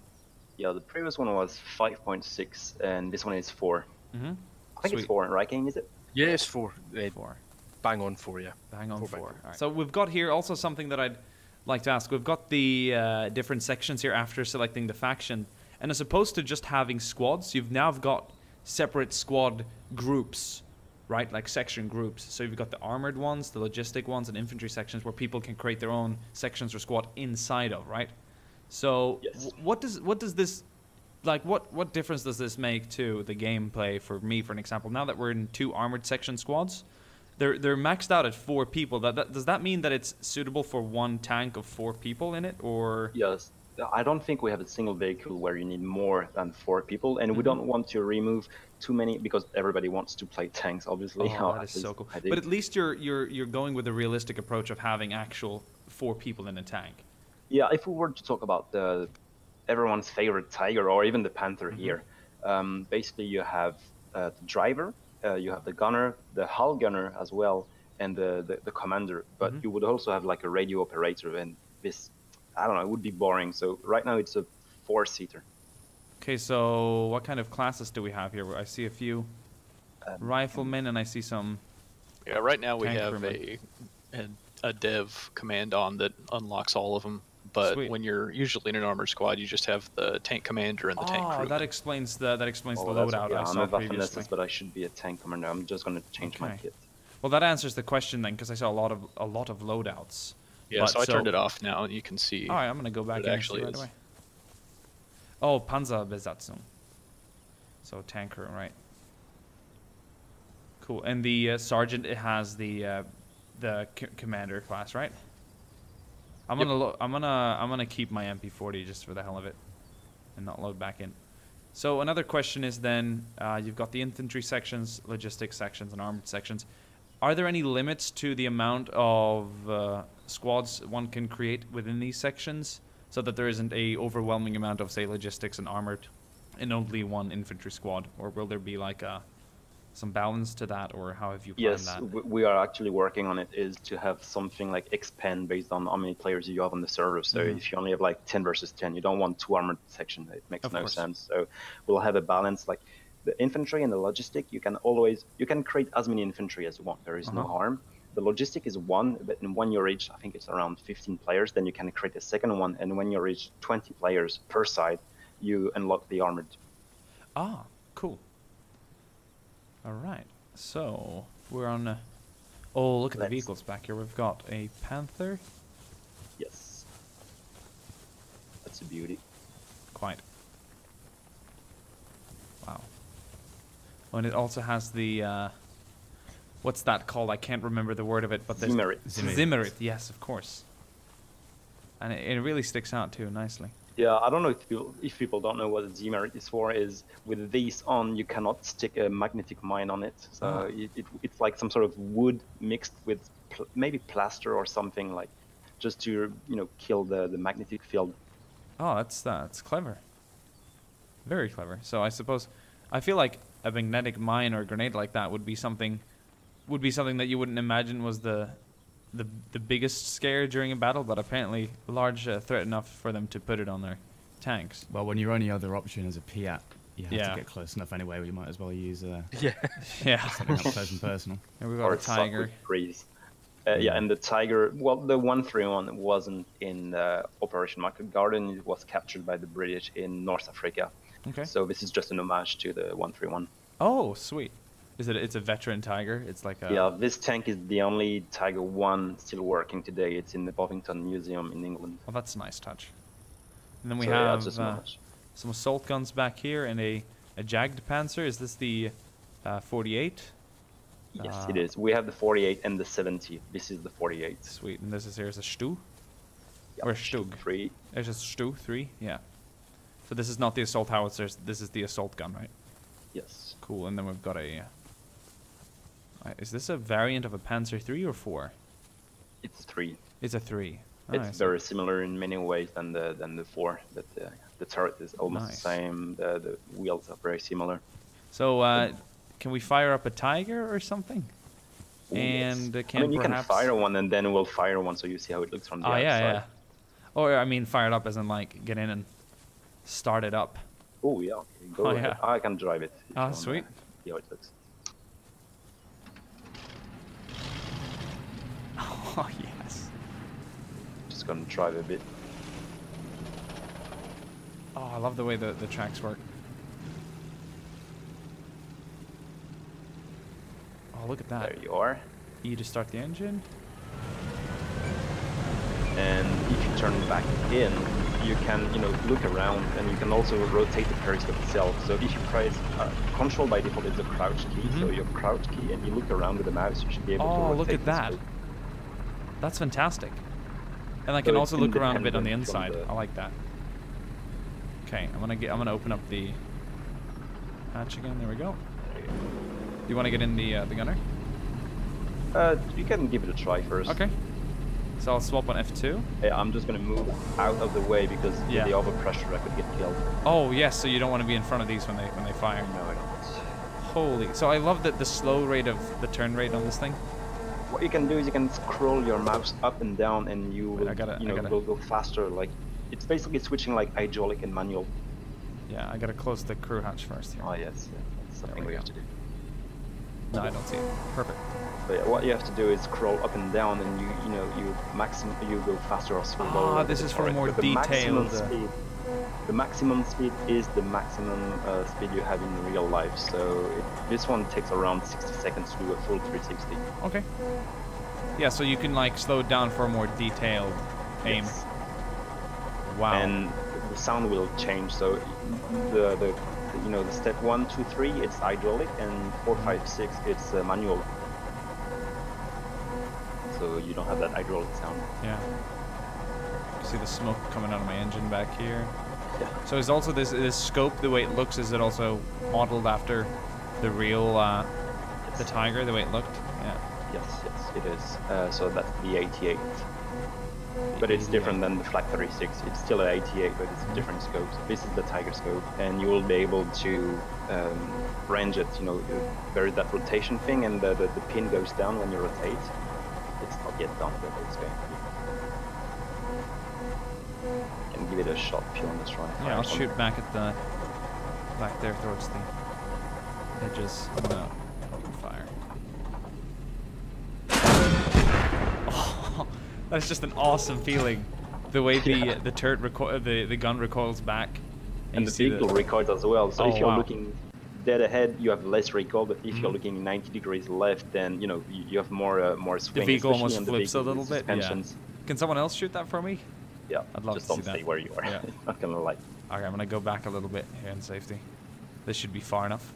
Yeah, the previous one was 5.6, and this one is 4. Mm-hmm. I think it's 4, right, King? Is it? Yeah, it's 4. 4. Bang on 4, yeah. Bang on 4. Bang on. All right. So we've got here also something that I'd like to ask. We've got the different sections here after selecting the faction. And as opposed to just having squads, you've now got separate squad groups, right? Like section groups. So you've got the armored ones, the logistic ones, and infantry sections where people can create their own sections or squad inside of, right? So Yes. what does this, like, what difference does this make to the gameplay for me, for an example? Now that we're in 2 armored section squads, they're maxed out at 4 people. Does that mean that it's suitable for 1 tank of 4 people in it, or? Yes. I don't think we have a single vehicle where you need more than 4 people, and we don't want to remove too many because everybody wants to play tanks, obviously. Oh, that is so cool. But at least you're going with a realistic approach of having actual 4 people in a tank. Yeah, if we were to talk about everyone's favorite Tiger or even the Panther here, basically you have the driver, you have the gunner, the hull gunner as well, and the commander. But you would also have like a radio operator, and this, I don't know, it would be boring. So right now it's a 4-seater. Okay, so what kind of classes do we have here? I see a few riflemen, and I see some. Yeah, right now we Tank have crewmen. a dev command on that unlocks all of them. But Sweet. when you're usually in an armored squad, you just have the tank commander and the tank crew. That explains the that's loadout okay. I I'm saw a previously. Waffen-SS, but I should be a tank commander. I'm just going to change my Okay. kit. Well, that answers the question then, because I saw a lot of loadouts. Yeah, But so I turned it off now, and you can see. All right, I'm gonna go back it in actually and see right is. away. Oh, Panzerbesatzung. So tanker, right? Cool. And the sergeant, it has the commander class, right? I'm gonna keep my MP40 just for the hell of it, and not load back in. So another question is then, you've got the infantry sections, logistics sections, and armored sections. Are there any limits to the amount of squads one can create within these sections, so that there isn't a overwhelming amount of, say, logistics and armored in only 1 infantry squad? Or will there be like some balance to that, or how have you planned Yes, that? we are actually working on it, is to have something like expand based on how many players you have on the server. So if you only have like 10 versus 10, you don't want 2 armored sections. It makes Of no course. sense. So we'll have a balance. Like the infantry and the logistic, you can create as many infantry as you want. There is no harm. The logistic is 1, but when you reach, I think it's around 15 players, then you can create a second one. And when you reach 20 players per side, you unlock the armored. Ah, cool. All right, so we're on. Oh, look at the Let's- vehicles back here. We've got a Panther. Yes. That's a beauty. Quite. Wow. Oh, and it also has the. What's that called? I can't remember the word of it, but the Zimmerit. Zimmerit, yes, of course. And it really sticks out too nicely. Yeah, I don't know if people don't know what a Zimmerit is for. Is with these on, you cannot stick a magnetic mine on it. So it's like some sort of wood mixed with maybe plaster or something, like just to kill the magnetic field. Oh, that's clever. Very clever. So I suppose, I feel like a magnetic mine or a grenade like that would be something that you wouldn't imagine was the biggest scare during a battle, but apparently a large threat enough for them to put it on their tanks. Well, when your only other option is a Piat, you have Yeah. to get close enough anyway. We might as well use Yeah. something up close and personal. Here we Or got a tiger. with trees. Yeah, and the Tiger, well, the 131 wasn't in Operation Market Garden. It was captured by the British in North Africa. Okay. So this is just an homage to the 131. Oh, sweet. It's a veteran tiger. It's like a. Yeah, this tank is the only Tiger 1 still working today. It's in the Bovington Museum in England. Well, that's a nice touch. And then we So, yeah, have just an homage. some assault guns back here and a jagged Panzer. Is this the 48? Yes, it is. We have the 48 and the 70. This is the 48. Sweet. And here's a Stu? Yeah, Or Stug? 3. There's a Stu 3? Yeah. So this is not the assault howitzers. This is the assault gun, right? Yes. Cool. And then we've got a. Is this a variant of a Panzer 3 or 4? It's 3. It's a 3. It's very similar in many ways than the 4. But the turret is almost Nice. the same. The wheels are very similar. So, can we fire up a tiger or something? Ooh, And yes. can you perhaps... can fire one and then we'll fire one so you see how it looks from the Oh, outside. yeah. Or I mean, fire it up as in like get in and start it up. Oh yeah, okay, go Oh, ahead. yeah. I can drive it. if you Ah, wanna sweet. See how it looks. Oh yes. Just gonna drive a bit. Oh, I love the way the tracks work. Oh, look at that. There you are. E to start the engine. And if you turn back in, you can, look around, and you can also rotate the periscope itself. So if you press control by default is a crouch key, so your crouch key, and you look around with the mouse, you should be able to Oh, rotate look at the that. scope. That's fantastic. And I So can it's also look around a bit on the independent from inside. the- I like that. Okay, I'm gonna open up the hatch again. There we go. There you go. You want to get in the gunner? You can give it a try first. Okay. So I'll swap on F2. Yeah, I'm just gonna move out of the way because Yeah. with the overpressure I could get killed. Oh yes, so you don't want to be in front of these when they fire. No, I don't. Holy! So I love the slow rate of the turn rate on this thing. What you can do is you can scroll your mouse up and down, and you will, I gotta- will go faster. Like it's basically switching like hydraulic and manual. Yeah, I gotta close the crew hatch first here. Oh yes, yeah, that's something we we go. have to do. No, I don't see it. Perfect. So yeah, what you have to do is scroll up and down, and you go faster or slower. Ah, this is for Correct. more But the maximum detailed, speed. The maximum speed is the maximum speed you have in real life. So this one takes around 60 seconds to do a full 360. Okay. Yeah, so you can like slow it down for a more detailed aim. Yes. Wow. And the sound will change. So the step 1, 2, 3 it's hydraulic, and 4, 5, 6 it's manual. So you don't have that hydraulic sound. Yeah. You see the smoke coming out of my engine back here. Yeah. So is also this scope, the way it looks, is it also modeled after the real the Tiger, the way it looked? Yeah. Yes, it is. So that's the 88. But it's different than the Flag 36. It's still an 88, but it's a different scope. So this is the Tiger scope, and you will be able to range it. There is that rotation thing, and the pin goes down when you rotate. It's not yet done, but it's going to be. And give it a shot if you want to try. Yeah, I'll shoot back at the back there towards the edges. I'm gonna fire. Oh, that's just an awesome feeling. The way the turret the gun recoils back, And you the see vehicle recoils as well. So Oh, if you're wow. looking dead ahead, you have less recoil. But if you're looking 90 degrees left, then you have more swing. the vehicle especially almost on the flips a vehicle little with bit. Yeah. suspensions. Can someone else shoot that for me? Yeah, I'd love just to don't see stay that. where you are. Yeah. Not gonna lie. Okay, I'm gonna go back a little bit here in safety. This should be far enough.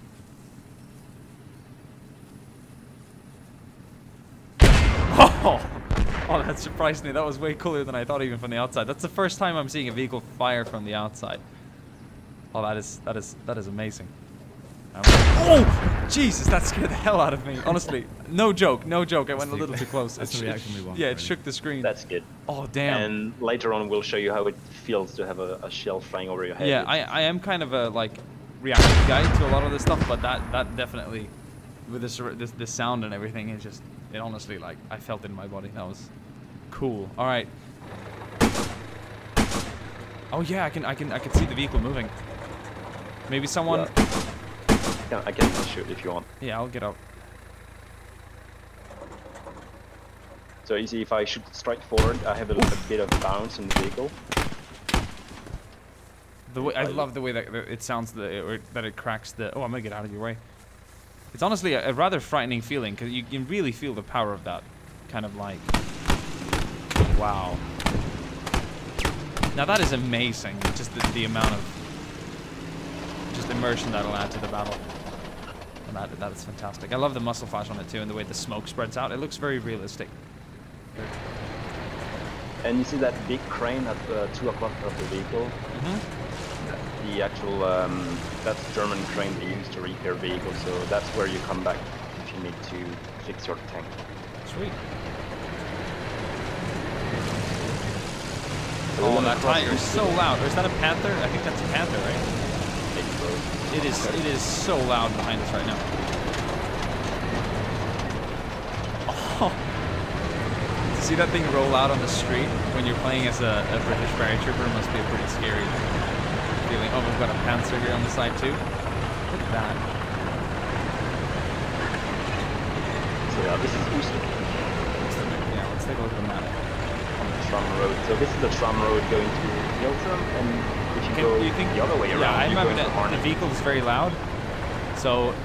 Oh, that surprised me. That was way cooler than I thought, even from the outside. That's the first time I'm seeing a vehicle fire from the outside. Oh, that is amazing. Oh, Jesus! That scared the hell out of me. Honestly, no joke, no joke. I went a little too close. That's the reaction we want. Yeah, it really. shook the screen. That's good. Oh, damn. And later on, we'll show you how it feels to have a shell flying over your head. Yeah, I am kind of a like reactive guy to a lot of this stuff, but that definitely with this sound and everything, it honestly, like, I felt it in my body. That was cool. All right. Oh yeah, I can see the vehicle moving. Maybe someone. Yeah. I can shoot if you want. Yeah, I'll get up. So you see, if I shoot straight forward, I have a bit of bounce in the vehicle. The way, I love the way that it sounds, that it cracks the. Oh, I'm gonna get out of your way. It's honestly a rather frightening feeling, because you can really feel the power of that, kind of like. Wow. Now that is amazing. Just the amount of just immersion that'll add to the battle. And that is fantastic. I love the muzzle flash on it too, and the way the smoke spreads out. It looks very realistic. And you see that big crane at the 2 o'clock of the vehicle? The actual, that's German crane they use to repair vehicles, so that's where you come back if you need to fix your tank. Sweet. So Oh, that tire is so loud. Or is that a Panther? I think that's a Panther, right? It is so loud behind us right now. Oh, see that thing roll out on the street when you're playing as a British paratrooper must be a pretty scary feeling. Oh, we've got a Panther here on the side too. Look at that. So yeah, this is Houston. Yeah, let's take a look at the map. On the tram road. So this is the tram road going to Hilton, and if you go You think the other way around, Yeah, I you remember go to that the Harney. vehicle is very loud, so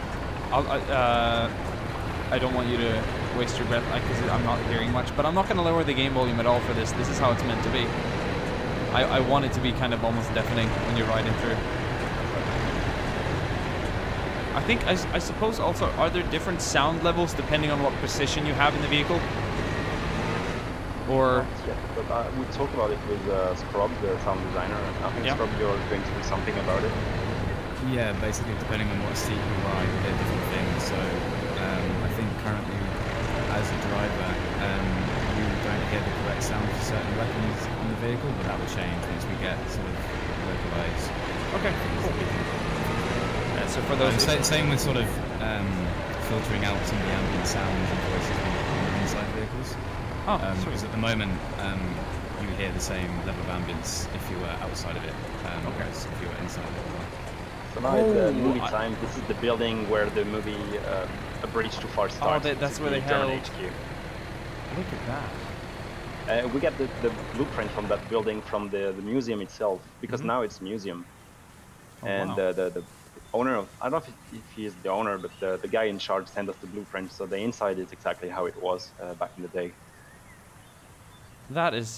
I don't want you to waste your breath because I'm not hearing much. But I'm not going to lower the game volume at all for this. This is how it's meant to be. I want it to be kind of almost deafening when you're riding through. I think, I suppose also, are there different sound levels depending on what position you have in the vehicle? Or... Yeah, but we talked about it with Scrub, the sound designer. I think Scrub, you're going to do something about it. Yeah, basically depending on what seat you ride, you hear different things. So I think currently, as a driver, you don't hear the correct sound for certain weapons in the vehicle, but that will change once we get sort of localized. Okay, cool. So for those... same with sort of filtering out some of the ambient sounds and voices on inside vehicles. Because at the moment, you hear the same level of ambience if you were outside of it as if you were inside of it. So now it's movie time. This is the building where the movie A Bridge Too Far starts. Oh, that's where they German held... HQ. Look at that. We got the blueprint from that building from the museum itself, because now it's museum. Oh, and wow. the owner of, I don't know if he is the owner, but the guy in charge sent us the blueprint, so the inside is exactly how it was back in the day. That is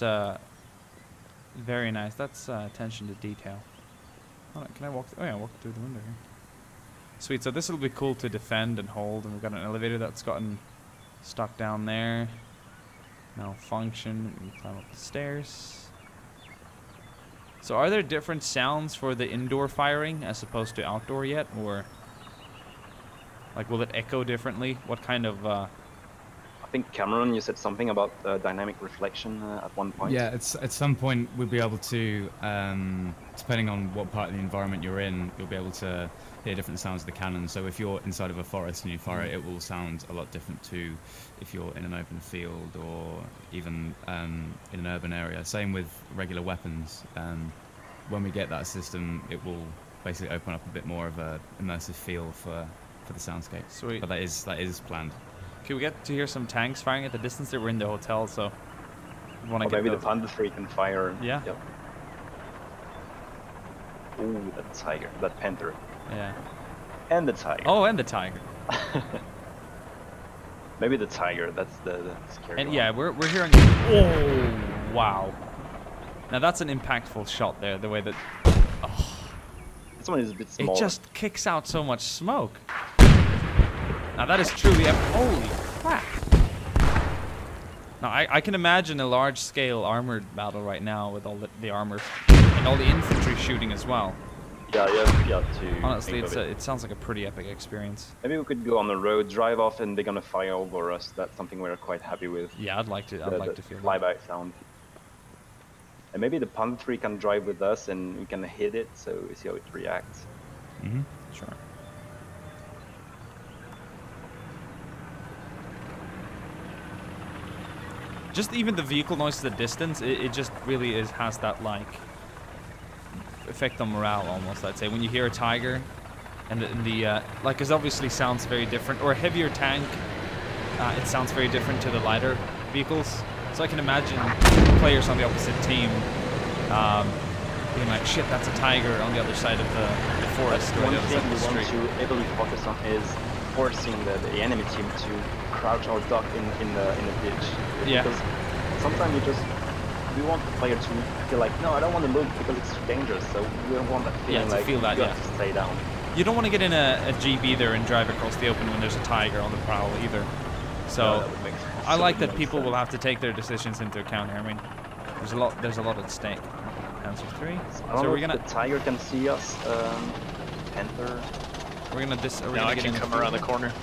very nice. That's attention to detail. Oh, can I walk? Oh yeah, walk through the window here. Sweet. So this will be cool to defend and hold, and we've got an elevator that's gotten stuck down there. Malfunction. We climb up the stairs. So are there different sounds for the indoor firing as opposed to outdoor yet, or like will it echo differently? What kind of? I think Cameron, you said something about dynamic reflection at one point. Yeah, at some point we'll be able to, depending on what part of the environment you're in, you'll be able to hear different sounds of the cannon. So if you're inside of a forest and you fire it, it will sound a lot different to if you're in an open field or even in an urban area. Same with regular weapons. When we get that system, it will basically open up a bit more of a immersive feel for the soundscape. Sweet. But that is planned. Can we get to hear some tanks firing at the distance? There, we're in the hotel, so we want to get maybe those. the Panther can fire. Yeah. Yep. Ooh, that tiger, that Panther, Yeah. and the tiger. Oh, and the tiger. Maybe the tiger. That's the scary And one. yeah, we're hearing. Oh, wow. Now that's an impactful shot there. The way that This one is a bit smaller. it just kicks out so much smoke. Now that is truly holy crap. Now I can imagine a large-scale armored battle right now with all the armor and all the infantry shooting as well. Yeah, to Honestly, think of it sounds like a pretty epic experience. Maybe we could go on the road, drive off, and they're gonna fire over us. That's something we're quite happy with. Yeah, I'd like to feel that. flyby sound. And maybe the Panther can drive with us, and we can hit it, so we see how it reacts. Mm-hmm. Sure. Just even the vehicle noise at the distance, it just really has that like effect on morale almost. I'd say when you hear a tiger, and the like, it obviously sounds very different, or a heavier tank, it sounds very different to the lighter vehicles. So I can imagine players on the opposite team being like, "Shit, that's a tiger on the other side of the forest or One the other thing side of we the want street." to heavily focus on is forcing the enemy team to crouch or duck in the ditch. Yeah. Because sometimes we want the player to feel like, no, I don't want to look because it's too dangerous. So we don't want that feeling to like feel that, you yeah. have to stay down. You don't want to get in a Jeep either and drive across the open when there's a tiger on the prowl either. So No, that would make I like that absolutely no people will sense. have to take their decisions into account here. I mean, there's a lot at stake. Answer 3. I don't So know we're if gonna the tiger can see us. Panther. Now I can come around the corner.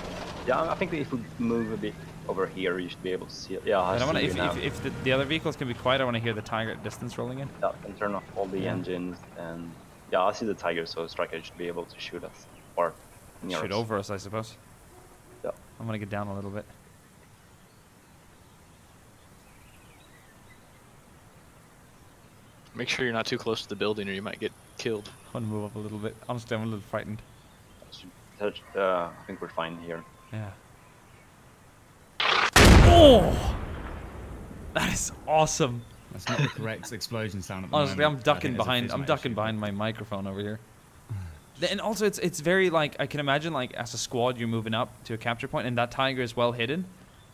Yeah, I think if we move a bit over here, you should be able to see it. Yeah, I And I want see to, you now. if the other vehicles can be quiet, I want to hear the tiger at distance rolling in. Yeah, and turn off all the Yeah. engines, and yeah, I see the tiger, so Striker should be able to shoot us or near Shoot us. over us, I suppose. Yeah. I'm gonna get down a little bit. Make sure you're not too close to the building or you might get killed. I want to move up a little bit. Honestly, I'm a little frightened. I think we're fine here. Yeah. Oh! That is awesome. That's not the correct explosion sound at the Honestly, moment. I'm I think ducking there's a behind. I'm Fisma ducking issue. behind my microphone over here. And also, it's very like I can imagine like as a squad you're moving up to a capture point and that tiger is well hidden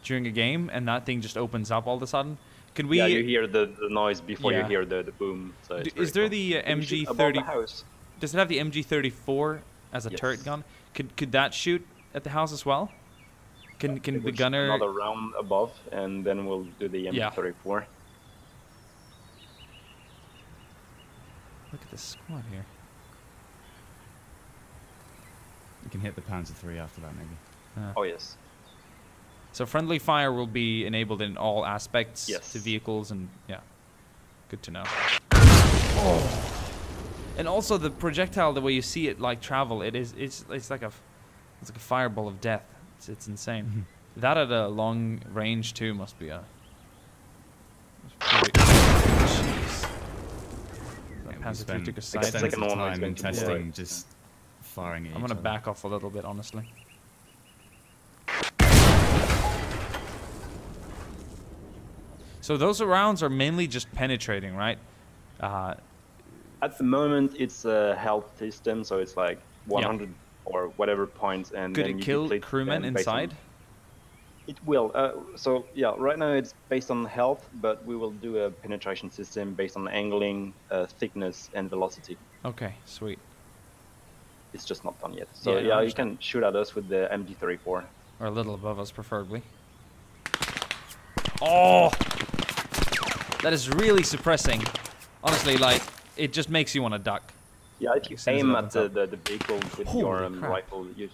during a game and that thing just opens up all of a sudden. Could we? Yeah, you hear the noise before Yeah. you hear the boom. So it's Is very there cool. the You shoot above the MG30? house. Does it have the MG34 as a Yes. turret gun? Could that shoot at the house as well? Can It the would shoot gunner? another round above, and then we'll do the Yeah. MG34. Look at this squad here. You can hit the Panther 3 after that, maybe. Oh yes. So friendly fire will be enabled in all aspects Yes. to vehicles and yeah. Good to know. Oh. And also the projectile, the way you see it like travel, it's like a fireball of death. It's insane. That at a long range too must be a. Jeez. That We Panther 3 spent took a side. extensive extensive one is time going in to be testing, like- just firing at I'm each gonna other. back off a little bit, honestly. So those rounds are mainly just penetrating, right? At the moment, it's a health system, so it's like 100 or whatever points, and Could then it you kill deplete crewmen them based on- inside? It will. So yeah, right now it's based on health, but we will do a penetration system based on angling, thickness, and velocity. Okay, sweet. It's just not done yet. So Yeah, I yeah, you understand. can shoot at us with the MG34. Or a little above us, preferably. Oh! That is really suppressing. Honestly, like, it just makes you want to duck. Yeah, if you As soon as it aim opens at up. the vehicle with Holy your crap. rifle, you'll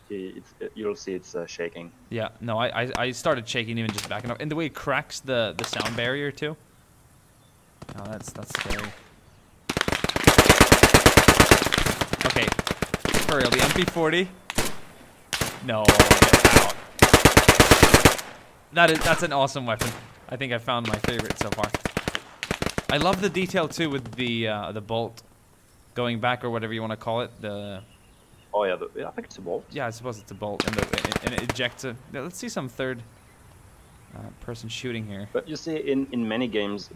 see it's shaking. Yeah, no, I started shaking even just backing up. And the way it cracks the sound barrier, too. Oh, that's scary. Okay, for real, the MP40. No, get out. That's an awesome weapon. I think I found my favorite so far. I love the detail too with the bolt going back or whatever you want to call it. Oh yeah, I think it's a bolt. Yeah, I suppose it's a bolt and it ejects it. Yeah, let's see some third person shooting here. But you see, in many games,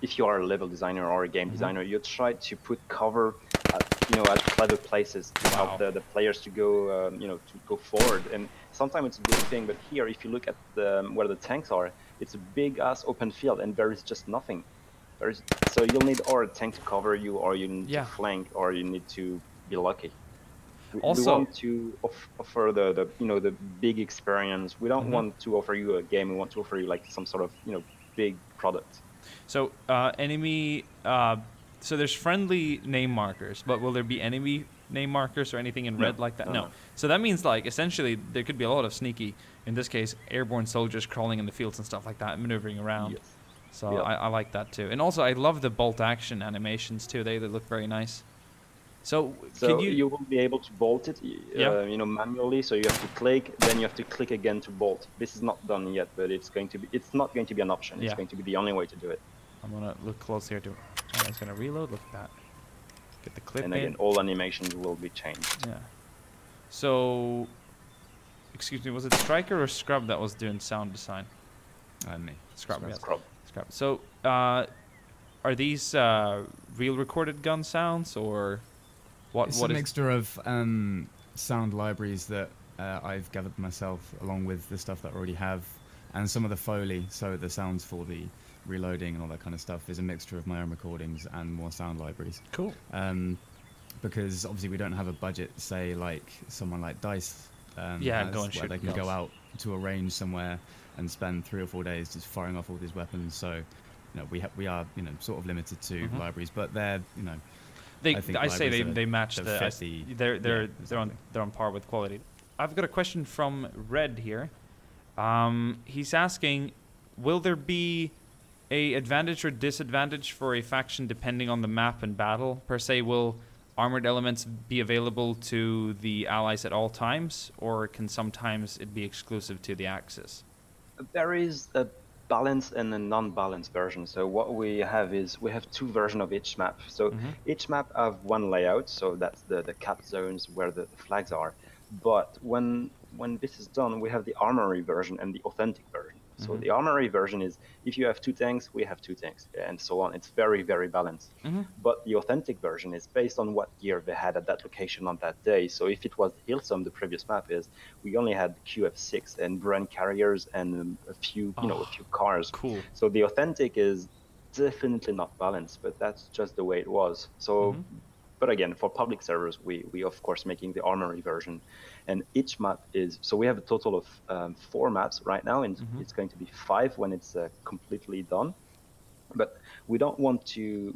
if you are a level designer or a game designer, you try to put cover at clever places to help the players to go to go forward. And sometimes it's a good thing, but here, if you look at where the tanks are, it's a big ass open field, and there is just nothing. So you'll need or a tank to cover you, or you need to flank, or you need to be lucky. We want to offer the big experience. We don't want to offer you a game. We want to offer you like some sort of big product. So enemy. So there's friendly name markers, but will there be enemy name markers or anything in red like that? No. So that means like essentially there could be a lot of sneaky, in this case, airborne soldiers crawling in the fields and stuff like that, maneuvering around. Yes. So I like that too. And also I love the bolt action animations too. They look very nice. So can you will be able to bolt it, manually. So you have to click, then you have to click again to bolt. This is not done yet, but it's not going to be an option. It's going to be the only way to do it. I'm gonna look close here too. Oh, it's gonna reload. Look at that. Get the clip and in. again, all animations will be changed. Yeah. So, excuse me, was it Striker or Scrub that was doing sound design? Me. Scrub. Yes. Scrub. Scrub. So, are these real recorded gun sounds or what? It's What a is? mixture of sound libraries that I've gathered myself, along with the stuff that I already have, and some of the Foley, so the sounds for the reloading and all that kind of stuff is a mixture of my own recordings and more sound libraries. Cool. Because obviously we don't have a budget, say like someone like Dice Go and where shoot they can guns. go out to a range somewhere and spend 3 or 4 days just firing off all these weapons. So, we are sort of limited to libraries, but they're I say they match that the. fit They're on par with quality. I've got a question from Red here. He's asking, will there be a advantage or disadvantage for a faction depending on the map and battle? Per se, will armored elements be available to the allies at all times, or can sometimes it be exclusive to the Axis? There is a balanced and a non-balanced version. So what we have is we have two versions of each map. So each map have one layout, so that's the cap zones where the flags are. But when this is done, we have the armory version and the authentic version. So the armory version is if you have two tanks, we have two tanks, and so on. It's very, very balanced. But the authentic version is based on what gear they had at that location on that day. So if it was Hillsome, the previous map is, we only had QF6 and Brand carriers and a few, a few cars. Cool. So the authentic is definitely not balanced, but that's just the way it was. So. But again, for public servers, we of course making the armory version, and each map is, so we have a total of 4 maps right now, and it's going to be 5 when it's completely done. But we don't want to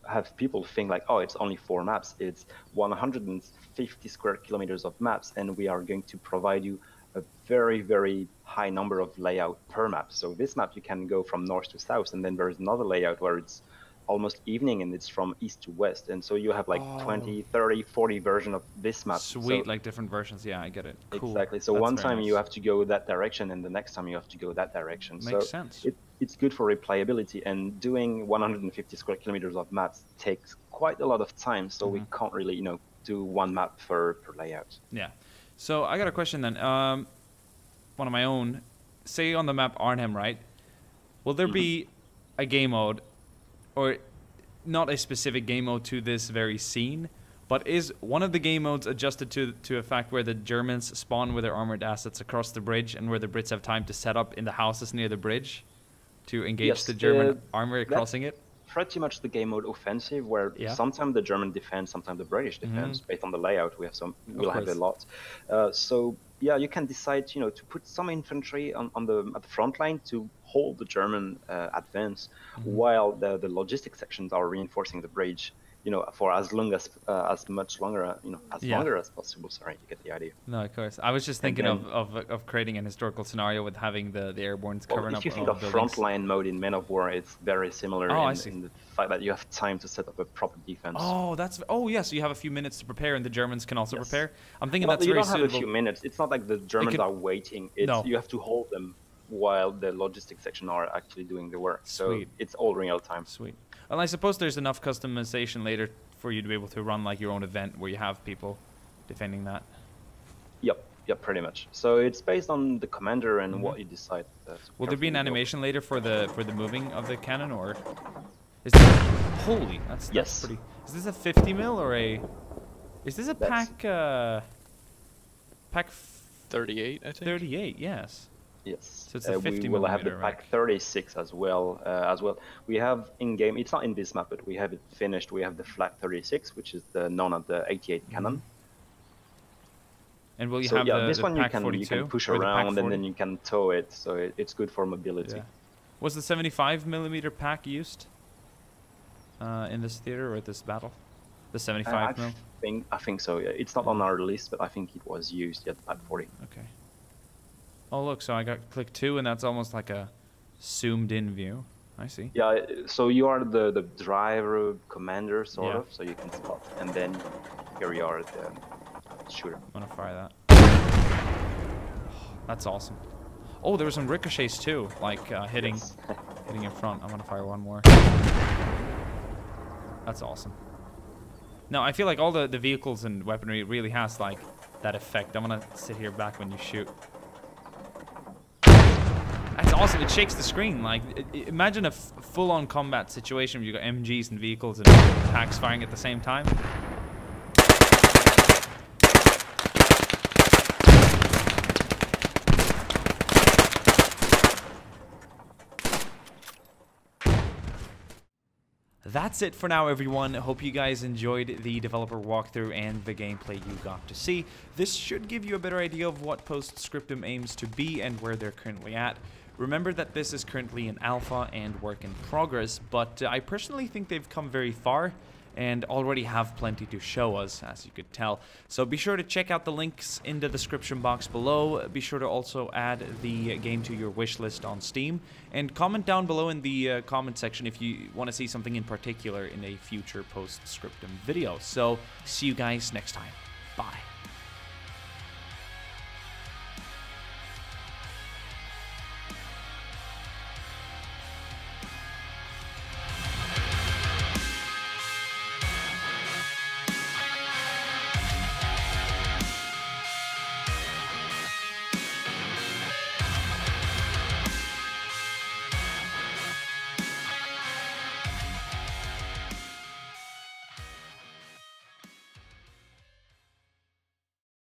have people think like, oh, it's only 4 maps. It's 150 square kilometers of maps, and we are going to provide you a very, very high number of layout per map. So this map you can go from north to south, and then there is another layout where it's almost evening and it's from east to west, and so you have like 20, 30, 40 version of this map. Sweet, so, like different versions. Yeah, I get it. Cool. Exactly. So That's one very time nice. you have to go that direction, and the next time you have to go that direction. Makes so sense. It's good for replayability, and doing 150 square kilometers of maps takes quite a lot of time, so we can't really, do one map per layout. Yeah. So I got a question then. One of my own. Say on the map Arnhem, right? Will there be a game mode, or not a specific game mode to this very scene, but is one of the game modes adjusted to a fact where the Germans spawn with their armored assets across the bridge, and where the Brits have time to set up in the houses near the bridge to engage the German armor crossing it? Pretty much the game mode offensive, where sometimes the German defense, sometimes the British defense, based on the layout. We have we'll have a lot. So yeah, you can decide, to put some infantry at the front line to hold the German advance, while the logistic sections are reinforcing the bridge, for as much longer, longer as possible. Sorry, you get the idea. No, of course. I was just thinking of creating an historical scenario with having the airbornes covering up. If you think of frontline mode in Men of War, it's very similar in the fact that you have time to set up a proper defense. Yeah. So you have a few minutes to prepare, and the Germans can also prepare. I'm thinking that's you very don't have a few minutes. It's not like the Germans are waiting. You have to hold them while the logistic section are actually doing the work. So it's all real time. Sweet. Well, I suppose there's enough customization later for you to be able to run like your own event where you have people defending that. Yep, pretty much. So it's based on the commander and what you decide. Will there be an animation later for the moving of the cannon, or is this holy? That's pretty. Is this a 50 mil or a? Is this a pack 38? I think 38. Yes. Yes. So it's a 50 we will have the millimeter, pack 36 as well. We have in game. It's not in this map, but we have it finished. We have the flat 36, which is known as the 88 cannon. And will you have this the one pack you can push or the pack around, and then you can tow it. So it's good for mobility. Yeah. Was the 75 millimeter pack used in this theater or at this battle? The 75 mil. I think so. Yeah. It's not on our list, but I think it was used at pack 40. Okay. Oh look, so I got click 2, and that's almost like a zoomed in view. I see. Yeah, so you are the driver commander sort of, so you can spot, and then here you are the shooter. I'm gonna fire that. That's awesome. Oh, there were some ricochets too, like hitting in front. I'm gonna fire one more. That's awesome. No, I feel like all the vehicles and weaponry really has like that effect. I'm gonna sit here back when you shoot. That's awesome. It shakes the screen. Like, imagine a full-on combat situation where you got MGs and vehicles and packs firing at the same time. That's it for now, everyone. Hope you guys enjoyed the developer walkthrough and the gameplay you got to see. This should give you a better idea of what Post Scriptum aims to be and where they're currently at. Remember that this is currently in alpha and work in progress, but I personally think they've come very far and already have plenty to show us, as you could tell. So be sure to check out the links in the description box below. Be sure to also add the game to your wish list on Steam, and comment down below in the comment section if you want to see something in particular in a future Post Scriptum video. So see you guys next time. Bye.